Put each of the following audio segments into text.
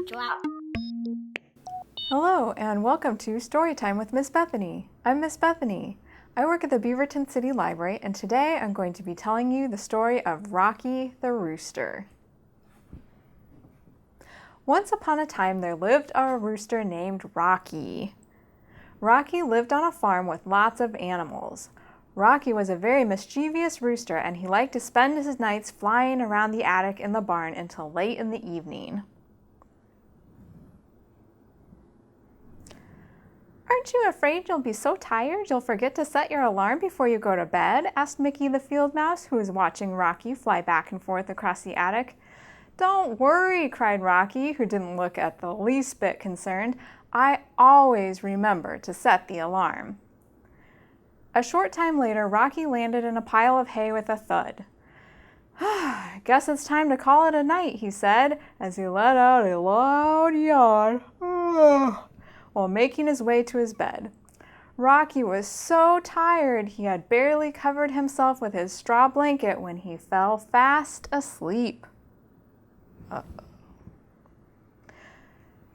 drop. Hello and welcome to Storytime with Miss Bethany. I'm Miss Bethany. I work at the Beaverton City Library, and today I'm going to be telling you the story of Rocky the Rooster. Once upon a time there lived a rooster named Rocky. Rocky lived on a farm with lots of animals. Rocky was a very mischievous rooster, and he liked to spend his nights flying around the attic in the barn until late in the evening. "Aren't you afraid you'll be so tired you'll forget to set your alarm before you go to bed?" asked Mickey the field mouse, who was watching Rocky fly back and forth across the attic. "Don't worry," cried Rocky, who didn't look at the least bit concerned. "I always remember to set the alarm." A short time later, Rocky landed in a pile of hay with a thud. "Guess it's time to call it a night," he said, as he let out a loud yawn while making his way to his bed. Rocky was so tired he had barely covered himself with his straw blanket when he fell fast asleep.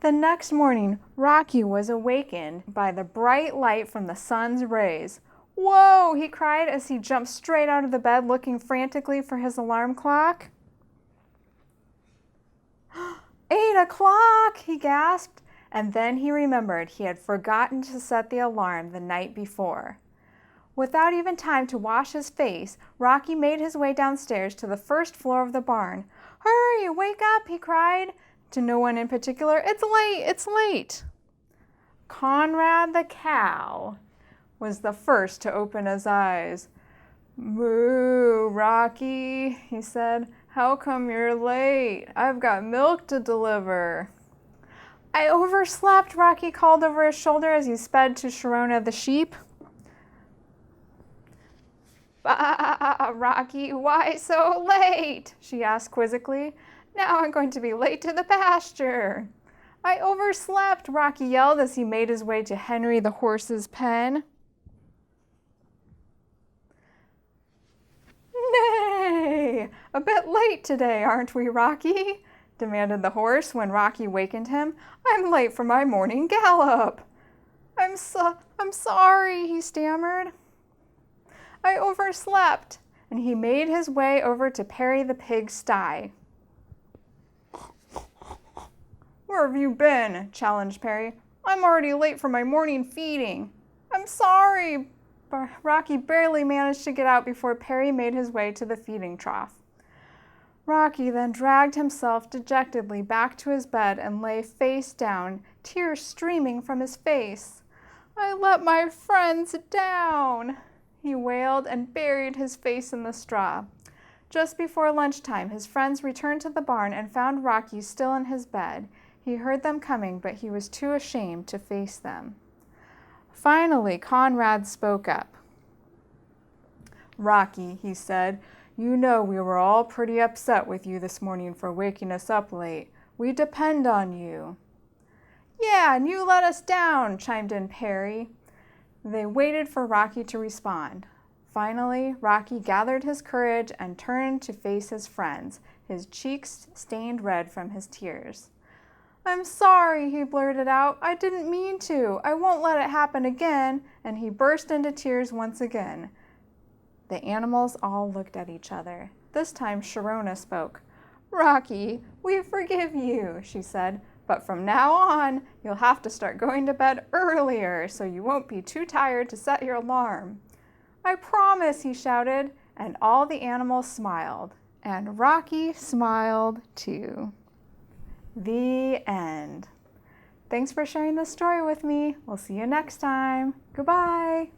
The next morning, Rocky was awakened by the bright light from the sun's rays. "Whoa!" he cried as he jumped straight out of the bed, looking frantically for his alarm clock. 8 o'clock, he gasped, and then he remembered he had forgotten to set the alarm the night before. Without even time to wash his face, Rocky made his way downstairs to the first floor of the barn. "Hurry, wake up," he cried, to no one in particular. "It's late, it's late." Conrad the cow was the first to open his eyes. "Moo, Rocky," he said. "How come you're late? I've got milk to deliver." "I overslept," Rocky called over his shoulder as he sped to Sharona the sheep. "Bah, Rocky, why so late?" she asked quizzically. "Now I'm going to be late to the pasture." "I overslept," Rocky yelled as he made his way to Henry the horse's pen. "Nay, a bit late today, aren't we, Rocky?" demanded the horse when Rocky wakened him. "I'm late for my morning gallop." I'm sorry," he stammered. "I overslept," and he made his way over to Perry the pig's sty. "Where have you been?" challenged Perry. "I'm already late for my morning feeding." "I'm sorry." Rocky barely managed to get out before Perry made his way to the feeding trough. Rocky then dragged himself dejectedly back to his bed and lay face down, tears streaming from his face. "I let my friends down," he wailed and buried his face in the straw. Just before lunchtime, his friends returned to the barn and found Rocky still in his bed. He heard them coming, but he was too ashamed to face them. Finally, Conrad spoke up. "Rocky," he said, "you know we were all pretty upset with you this morning for waking us up late. We depend on you." "Yeah, and you let us down," chimed in Perry. They waited for Rocky to respond. Finally, Rocky gathered his courage and turned to face his friends, his cheeks stained red from his tears. "I'm sorry," he blurted out. "I didn't mean to. I won't let it happen again," and he burst into tears once again. The animals all looked at each other. This time Sharona spoke. "Rocky, we forgive you," she said, "but from now on, you'll have to start going to bed earlier so you won't be too tired to set your alarm." "I promise," he shouted, and all the animals smiled. And Rocky smiled too. The end. Thanks for sharing this story with me. We'll see you next time. Goodbye.